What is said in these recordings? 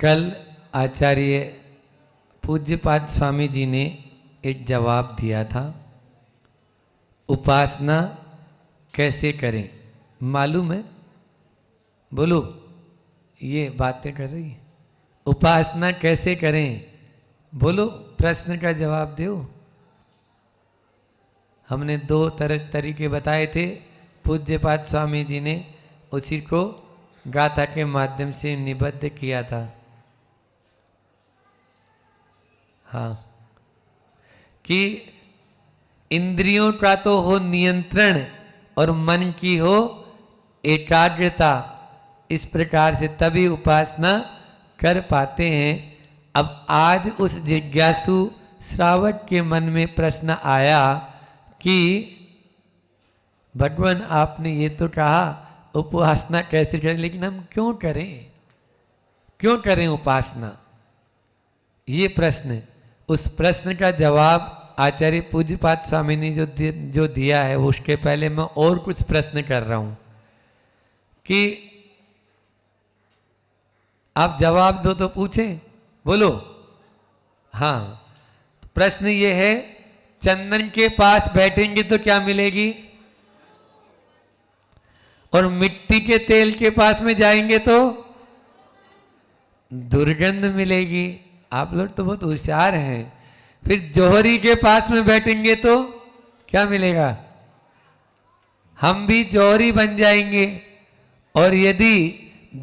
कल आचार्य पूज्यपाद स्वामी जी ने एक जवाब दिया था, उपासना कैसे करें। मालूम है? बोलो, ये बातें कर रही है। उपासना कैसे करें, बोलो, प्रश्न का जवाब दो। हमने दो तरीके बताए थे, पूज्यपाद स्वामी जी ने उसी को गाथा के माध्यम से निबद्ध किया था। हाँ, कि इंद्रियों का तो हो नियंत्रण और मन की हो एकाग्रता, इस प्रकार से तभी उपासना कर पाते हैं। अब आज उस जिज्ञासु श्रावक के मन में प्रश्न आया कि भगवान आपने ये तो कहा उपासना कैसे करें, लेकिन हम क्यों करें उपासना, ये प्रश्न। उस प्रश्न का जवाब आचार्य पूज्यपाद स्वामी ने जो दिया है, उसके पहले मैं और कुछ प्रश्न कर रहा हूं कि आप जवाब दो तो पूछें, बोलो। हाँ, प्रश्न ये है, चंदन के पास बैठेंगे तो क्या मिलेगी, और मिट्टी के तेल के पास में जाएंगे तो दुर्गंध मिलेगी। आप लोग तो बहुत होशियार हैं। फिर जौहरी के पास में बैठेंगे तो क्या मिलेगा, हम भी जौहरी बन जाएंगे। और यदि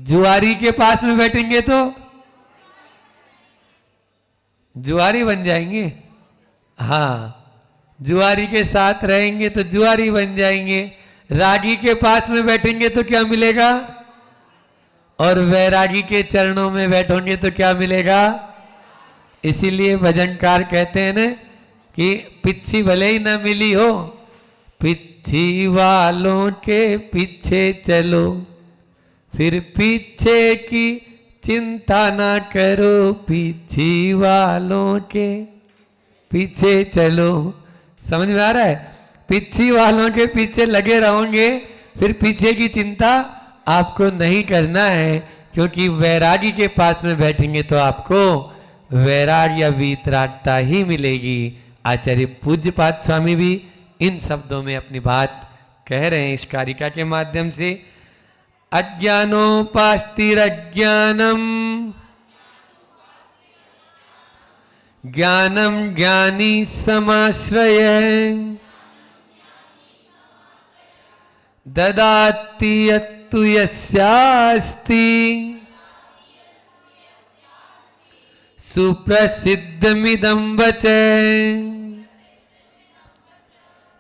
जुआरी के पास में बैठेंगे तो जुआरी बन जाएंगे। हाँ, जुआरी के साथ रहेंगे तो जुआरी बन जाएंगे। रागी के पास में बैठेंगे तो क्या मिलेगा, और वैरागी के चरणों में बैठोगे तो क्या मिलेगा। इसीलिए भजनकार कहते हैं ना कि पिच्छी भले ही ना मिली हो, पिच्छी वालों के पीछे चलो, फिर पीछे की चिंता ना करो, पीछे वालों के पीछे चलो। समझ में आ रहा है? पीछे वालों के पीछे लगे रहोगे, फिर पीछे की चिंता आपको नहीं करना है, क्योंकि वैरागी के पास में बैठेंगे तो आपको वैराग या वीतरागता ही मिलेगी। आचार्य पूज्यपाद स्वामी भी इन शब्दों में अपनी बात कह रहे हैं इस कारिका के माध्यम से। अज्ञानोपास्तिरज्ञानम ज्ञानम ज्ञानी समाश्रय ददाति यत्तु यस्यास्ति सुप्रसिद्धमिदं वचः।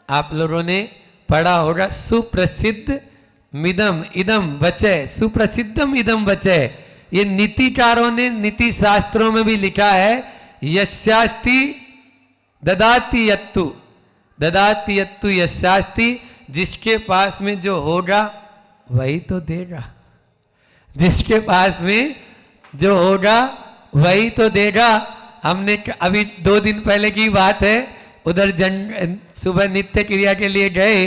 आप लोगों ने पढ़ा होगा, सुप्रसिद्ध मिदम इदम वचः, सुप्रसिद्धम इदम वचः। ये नीतिकारों ने नीति शास्त्रों में भी लिखा है, यस्यास्ति ददाति यत्तु, ददाति यत्तु यस्यास्ति। जिसके पास में जो होगा वही तो देगा, जिसके पास में जो होगा वही तो देगा। हमने अभी 2 दिन पहले की बात है, उधर सुबह नित्य क्रिया के लिए गए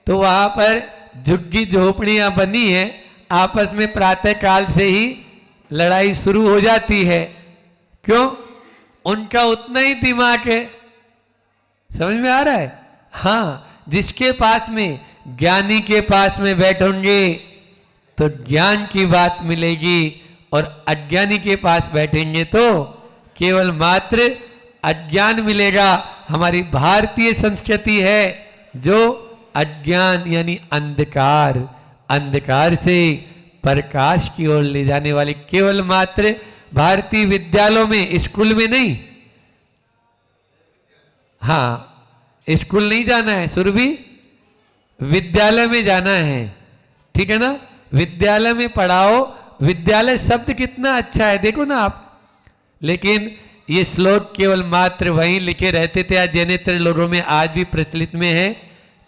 तो वहां पर झुग्गी झोपड़ियां बनी है, आपस में प्रातः काल से ही लड़ाई शुरू हो जाती है। क्यों? उनका उतना ही दिमाग है। समझ में आ रहा है? हाँ, जिसके पास में, ज्ञानी के पास में बैठोगे तो ज्ञान की बात मिलेगी, और अज्ञानी के पास बैठेंगे तो केवल मात्र अज्ञान मिलेगा। हमारी भारतीय संस्कृति है जो अज्ञान यानी अंधकार, अंधकार से प्रकाश की ओर ले जाने वाली, केवल मात्र भारतीय विद्यालयों में, स्कूल में नहीं। हाँ, स्कूल नहीं जाना है सुरभि, विद्यालय में जाना है, ठीक है ना। विद्यालय में पढ़ाओ। विद्यालय शब्द कितना अच्छा है, देखो ना आप। लेकिन ये श्लोक केवल मात्र वहीं लिखे रहते थे, जैनेतर लोगों में आज भी प्रचलित में है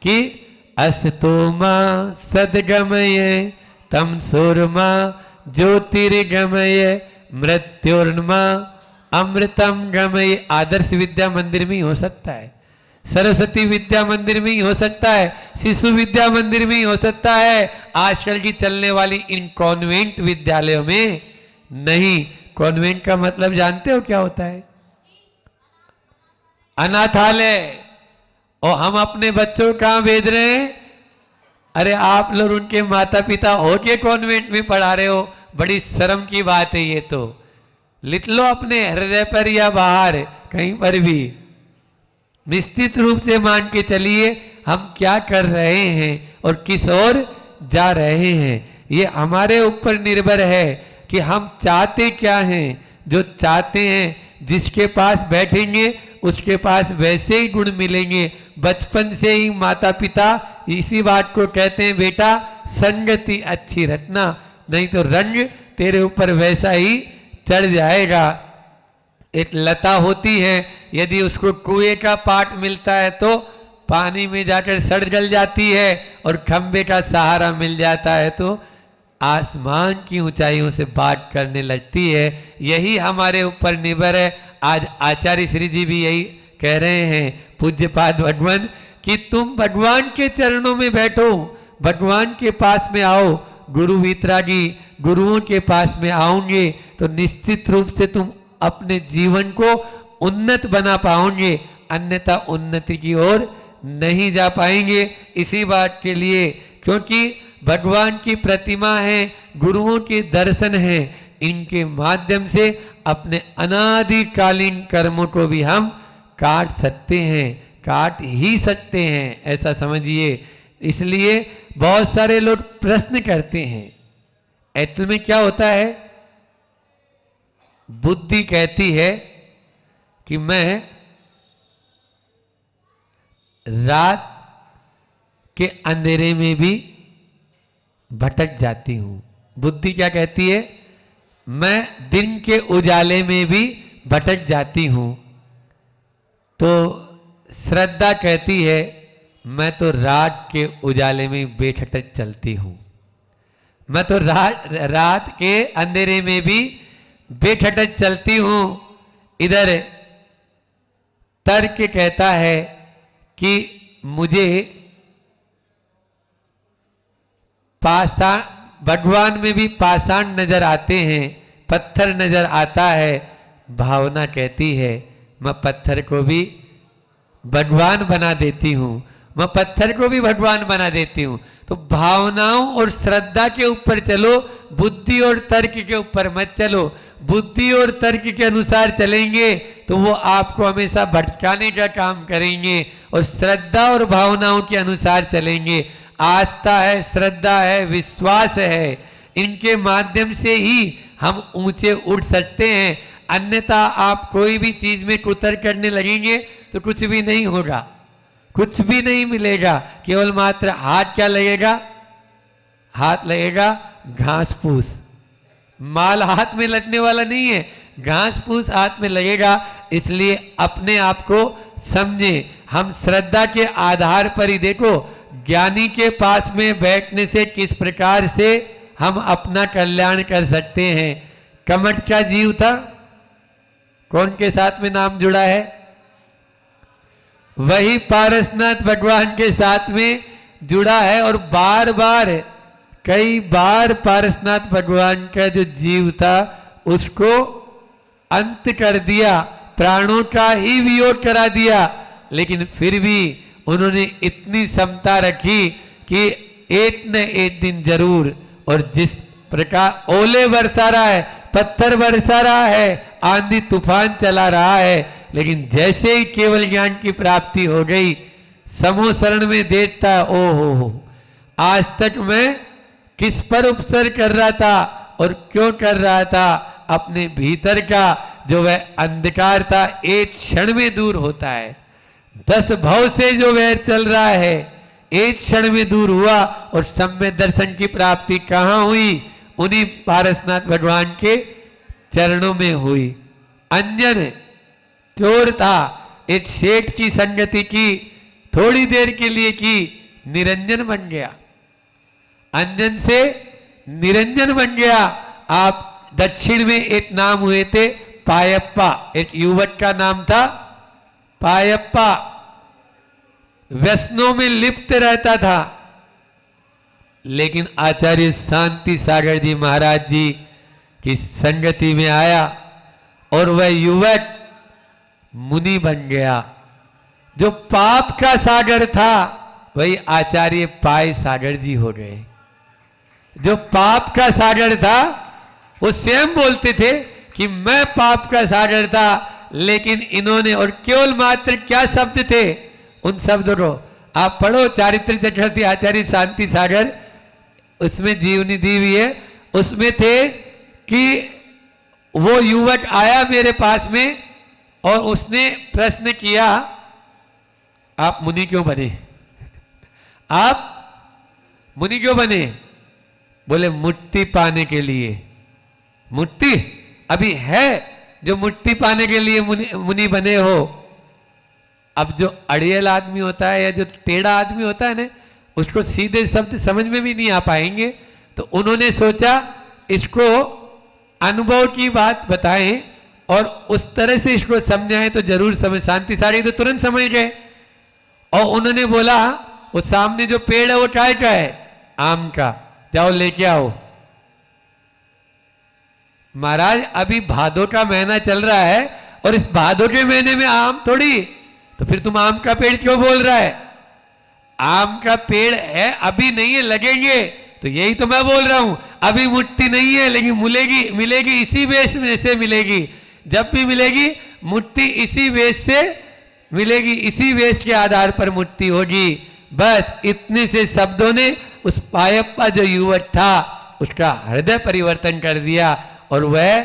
कि असतो मां सद्गमय तम सोरमा ज्योतिर्गमय मृत्योर्मा अमृतम गमय। आदर्श विद्या मंदिर में ही हो सकता है, सरस्वती विद्या मंदिर में ही हो सकता है, शिशु विद्या मंदिर में ही हो सकता है। आजकल की चलने वाली इन कॉन्वेंट विद्यालयों में नहीं। कॉन्वेंट का मतलब जानते हो क्या होता है? अनाथालय। और हम अपने बच्चों को कहां भेज रहे हैं? अरे आप लोग उनके माता पिता हो के कॉन्वेंट में पढ़ा रहे हो, बड़ी शर्म की बात है ये तो। लिख लो अपने हृदय पर या बाहर कहीं पर भी, निश्चित रूप से मान के चलिए हम क्या कर रहे हैं और किस ओर जा रहे हैं। ये हमारे ऊपर निर्भर है कि हम चाहते क्या हैं। जो चाहते हैं, जिसके पास बैठेंगे उसके पास वैसे ही गुण मिलेंगे। बचपन से ही माता पिता इसी बात को कहते हैं, बेटा संगति अच्छी रखना, नहीं तो रंग तेरे ऊपर वैसा ही चढ़ जाएगा। एक लता होती है, यदि उसको कुएं का पाट मिलता है तो पानी में जाकर सड़ गल जाती है, और खंबे का सहारा मिल जाता है तो आसमान की ऊंचाइयों से बात करने लगती है। यही हमारे ऊपर निर्भर है। आज आचार्य श्री जी भी यही कह रहे हैं, पूज्यपाद भगवान, कि तुम भगवान के चरणों में बैठो, भगवान के पास में आओ। गुरु वितरागी गुरुओं के पास में आओगे तो निश्चित रूप से तुम अपने जीवन को उन्नत बना पाओगे, अन्यथा उन्नति की ओर नहीं जा पाएंगे। इसी बात के लिए, क्योंकि भगवान की प्रतिमा है, गुरुओं के दर्शन है, इनके माध्यम से अपने अनादिकालीन कर्मों को भी हम काट सकते हैं, काट ही सकते हैं, ऐसा समझिए। इसलिए बहुत सारे लोग प्रश्न करते हैं, एक्चुअल में क्या होता है? बुद्धि कहती है कि मैं रात के अंधेरे में भी भटक जाती हूं। बुद्धि क्या कहती है? मैं दिन के उजाले में भी भटक जाती हूं। तो श्रद्धा कहती है, मैं तो रात के उजाले में बेखटक चलती हूं, मैं तो रात के अंधेरे में भी बेखटक चलती हूं। इधर तर्क कहता है कि मुझे पाषाण, भगवान में भी पाषाण नजर आते हैं, पत्थर नजर आता है। भावना कहती है मैं पत्थर को भी भगवान बना देती हूं, मैं पत्थर को भी भगवान बना देती हूं। तो भावनाओं और श्रद्धा के ऊपर चलो, बुद्धि और तर्क के ऊपर मत चलो। बुद्धि और तर्क के अनुसार चलेंगे तो वो आपको हमेशा भटकाने का काम करेंगे, और श्रद्धा और भावनाओं के अनुसार चलेंगे। आस्था है, श्रद्धा है, विश्वास है, इनके माध्यम से ही हम ऊंचे उठ सकते हैं। अन्यथा आप कोई भी चीज में कुतर करने लगेंगे तो कुछ भी नहीं होगा, कुछ भी नहीं मिलेगा। केवल मात्र हाथ क्या लगेगा? हाथ लगेगा घास फूस, माल हाथ में लगने वाला नहीं है, घास फूस हाथ में लगेगा। इसलिए अपने आप को समझे। हम श्रद्धा के आधार पर ही देखो, ज्ञानी के पास में बैठने से किस प्रकार से हम अपना कल्याण कर सकते हैं। कमठ का जीव था, कौन के साथ में नाम जुड़ा है? वही पारसनाथ भगवान के साथ में जुड़ा है, और बार बार कई बार पारसनाथ भगवान का जो जीव था उसको अंत कर दिया, प्राणों का ही वियोग करा दिया। लेकिन फिर भी उन्होंने इतनी क्षमता रखी कि एक न एक दिन जरूर, और जिस प्रकार ओले बरसा रहा है, पत्थर बरसा रहा है, आंधी तूफान चला रहा है, लेकिन जैसे ही केवल ज्ञान की प्राप्ति हो गई, समूह शरण में देखता है, ओ हो आज तक मैं किस पर उपसर कर रहा था और क्यों कर रहा था? अपने भीतर का जो वह अंधकार था एक क्षण में दूर होता है। 10 भव से जो वह चल रहा है एक क्षण में दूर हुआ, और सम्य दर्शन की प्राप्ति कहां हुई? उन्हीं पारसनाथ भगवान के चरणों में हुई। अंजन चोर था, एक शेठ की संगति की, थोड़ी देर के लिए की, निरंजन बन गया, अंजन से निरंजन बन गया। आप दक्षिण में एक नाम हुए थे पायप्पा, एक युवक का नाम था पायप्पा, व्यसनों में लिप्त रहता था। लेकिन आचार्य शांति सागर जी महाराज जी की संगति में आया और वह युवक मुनि बन गया। जो पाप का सागर था वही आचार्य पाय सागर जी हो गए। जो पाप का सागर था वो स्वयं बोलते थे कि मैं पाप का सागर था, लेकिन इन्होंने, और केवल मात्र क्या शब्द थे, उन शब्दों को आप पढ़ो, चारित्र चक्रवर्ती आचार्य शांति सागर, उसमें जीवनी दी हुई है। उसमें थे कि वो युवक आया मेरे पास में और उसने प्रश्न किया, आप मुनि क्यों बने? आप मुनि क्यों बने? बोले मुक्ति पाने के लिए। मुक्ति अभी है जो मुक्ति पाने के लिए मुनि बने हो। अब जो अड़ियल आदमी होता है या जो टेढ़ा आदमी होता है ना, उसको सीधे शब्द समझ में भी नहीं आ पाएंगे, तो उन्होंने सोचा इसको अनुभव की बात बताएं और उस तरह से इसको समझाएं तो जरूर समझ। शांति साड़ी तो तुरंत समझ गए और उन्होंने बोला वो सामने जो पेड़ है वो काय का है? आम का, जाओ लेके आओ। महाराज अभी भादों का महीना चल रहा है और इस भादों के महीने में आम थोड़ी, तो फिर तुम आम का पेड़ क्यों बोल रहा है? आम का पेड़ है, अभी नहीं है, लगेंगे। तो यही तो मैं बोल रहा हूं, अभी मुट्ठी नहीं है लेकिन मिलेगी, मिलेगी इसी बेस में से मिलेगी। जब भी मिलेगी मुट्ठी इसी बेस से मिलेगी, इसी बेस के आधार पर मुट्ठी होगी। बस इतने से शब्दों ने उस पायप्पा जो युवक था उसका हृदय परिवर्तन कर दिया और वह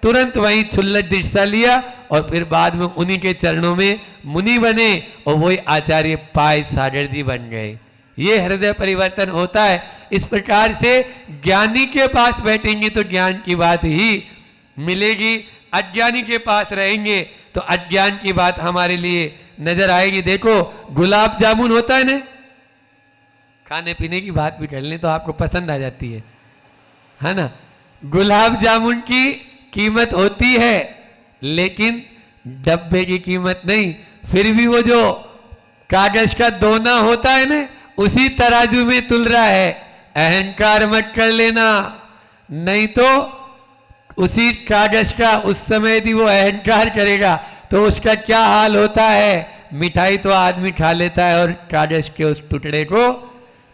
तुरंत वहीं छुल्लट दीक्षा लिया और फिर बाद में उन्हीं के चरणों में मुनि बने और वही आचार्य पाय सागर जी बन गए। ये हृदय परिवर्तन होता है। इस प्रकार से ज्ञानी के पास बैठेंगे तो ज्ञान की बात ही मिलेगी, अज्ञानी के पास रहेंगे तो अज्ञान की बात हमारे लिए नजर आएगी। देखो गुलाब जामुन होता है ना, खाने पीने की बात भी कर लें तो आपको पसंद आ जाती है ना। गुलाब जामुन की कीमत होती है लेकिन डब्बे की कीमत नहीं। फिर भी वो जो कागज का दोना होता है ना, उसी तराजू में तुल रहा है। अहंकार मत कर लेना, नहीं तो उसी कागज का उस समय यदि वो अहंकार करेगा तो उसका क्या हाल होता है। मिठाई तो आदमी खा लेता है और कागज के उस टुकड़े को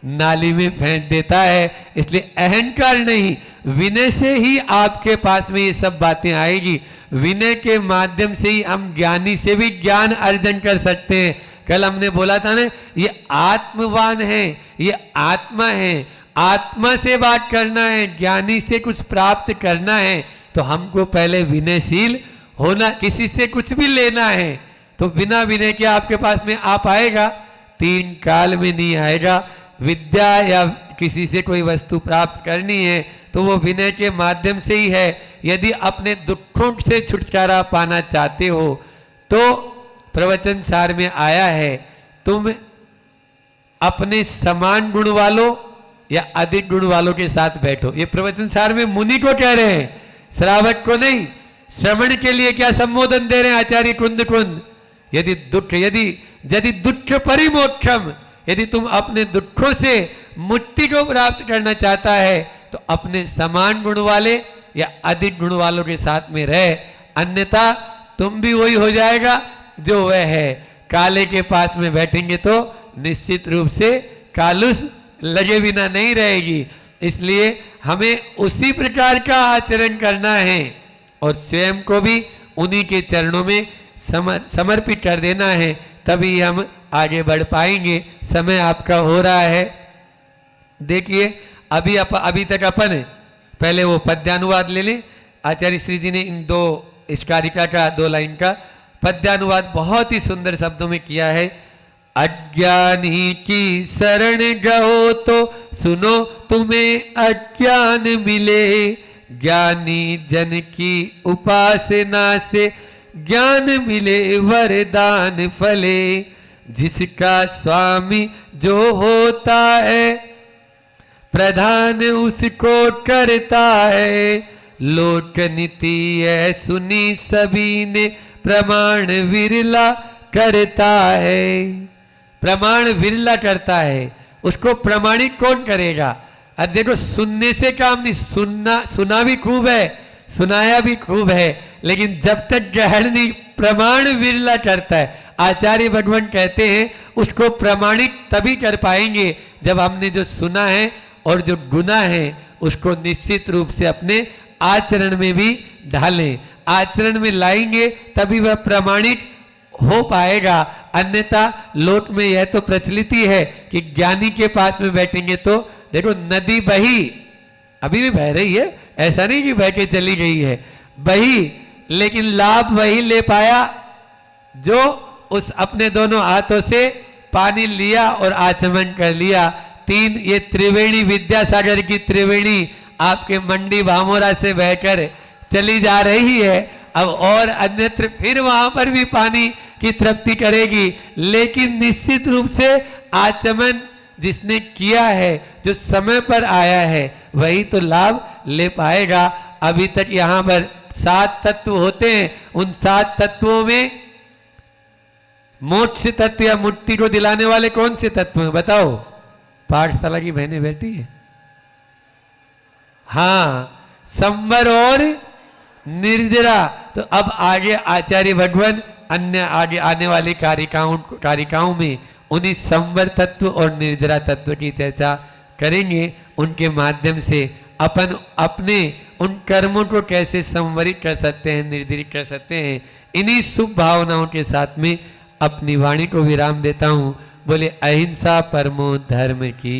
नाली में फेंक देता है। इसलिए अहंकार नहीं, विनय से ही आपके पास में ये सब बातें आएगी। विनय के माध्यम से ही हम ज्ञानी से भी ज्ञान अर्जन कर सकते हैं। कल हमने बोला था ना, ये आत्मवान है, ये आत्मा है, आत्मा से बात करना है, ज्ञानी से कुछ प्राप्त करना है तो हमको पहले विनयशील होना। किसी से कुछ भी लेना है तो बिना विनय के आपके पास में आ पाएगा? 3 काल में नहीं आएगा। विद्या या किसी से कोई वस्तु प्राप्त करनी है तो वो विनय के माध्यम से ही है। यदि अपने दुखों से छुटकारा पाना चाहते हो तो प्रवचन सार में आया है, तुम अपने समान गुण वालों या अधिक गुण वालों के साथ बैठो। ये प्रवचन सार में मुनि को कह रहे हैं, श्रावक को नहीं। श्रवण के लिए क्या संबोधन दे रहे हैं आचार्य कुंद कुंद? यदि दुख परिमोक्षम, यदि तुम अपने दुखों से मुक्ति को प्राप्त करना चाहता है तो अपने समान गुण वाले या अधिक गुण वालों के साथ में रहे, अन्यथा तुम भी वही हो जाएगा जो वह है। काले के पास में बैठेंगे तो निश्चित रूप से कालुस लगे बिना नहीं रहेगी। इसलिए हमें उसी प्रकार का आचरण करना है और स्वयं को भी उन्हीं के चरणों में समर्पित कर देना है, तभी हम आगे बढ़ पाएंगे। समय आपका हो रहा है। देखिए अभी तक अपन पहले वो पद्यानुवाद ले लें। आचार्य श्री जी ने इन 2 इस कारिका का 2 लाइन का पद्यानुवाद बहुत ही सुंदर शब्दों में किया है। अज्ञानी की शरण गओ तो सुनो तुम्हें अज्ञान मिले, ज्ञानी जन की उपासना से ज्ञान मिले वरदान फले। जिसका स्वामी जो होता है प्रधान उसको करता है, लोक नीति है सुनी सभी ने प्रमाण विरला करता है। प्रमाण विरला करता है, उसको प्रमाणिक कौन करेगा? अब देखो सुनने से काम नहीं, सुना भी खूब है, सुनाया भी खूब है, लेकिन जब तक ग्रहण नहीं, प्रमाण विरला करता है। आचार्य भगवान कहते हैं उसको प्रमाणित तभी कर पाएंगे जब हमने जो सुना है और जो गुना है उसको निश्चित रूप से अपने आचरण में भी ढालें, आचरण में लाएंगे तभी वह प्रमाणित हो पाएगा। अन्यथा लोक में यह तो प्रचलित ही है कि ज्ञानी के पास में बैठेंगे तो देखो नदी बही, अभी भी बह रही है, ऐसा नहीं कि बह के चली गई है, बही, लेकिन लाभ वही ले पाया जो उस अपने दोनों हाथों से पानी लिया और आचमन कर लिया। तीन ये त्रिवेणी, विद्यासागर की त्रिवेणी आपके मंडी भामोरा से बहकर चली जा रही है, अब और अन्यत्र फिर वहां पर भी पानी की तृप्ति करेगी, लेकिन निश्चित रूप से आचमन जिसने किया है, जो समय पर आया है, वही तो लाभ ले पाएगा। अभी तक यहां पर 7 तत्व होते हैं, उन 7 तत्वों में मोक्ष तत्व या मुक्ति को दिलाने वाले कौन से तत्व हैं बताओ? पाठशाला की बहनें बैठी है। हाँ, संवर और निर्जरा। तो अब आगे आचार्य भगवान अन्य आगे आने वाली कारिकाओं में उन्हीं संवर तत्व और निर्जरा तत्व की चर्चा करेंगे। उनके माध्यम से अपन अपने उन कर्मों को कैसे संवरित कर सकते हैं, निर्जरित कर सकते हैं। इन्हीं शुभ भावनाओं के साथ में अपनी वाणी को विराम देता हूं। बोले अहिंसा परमो धर्म की।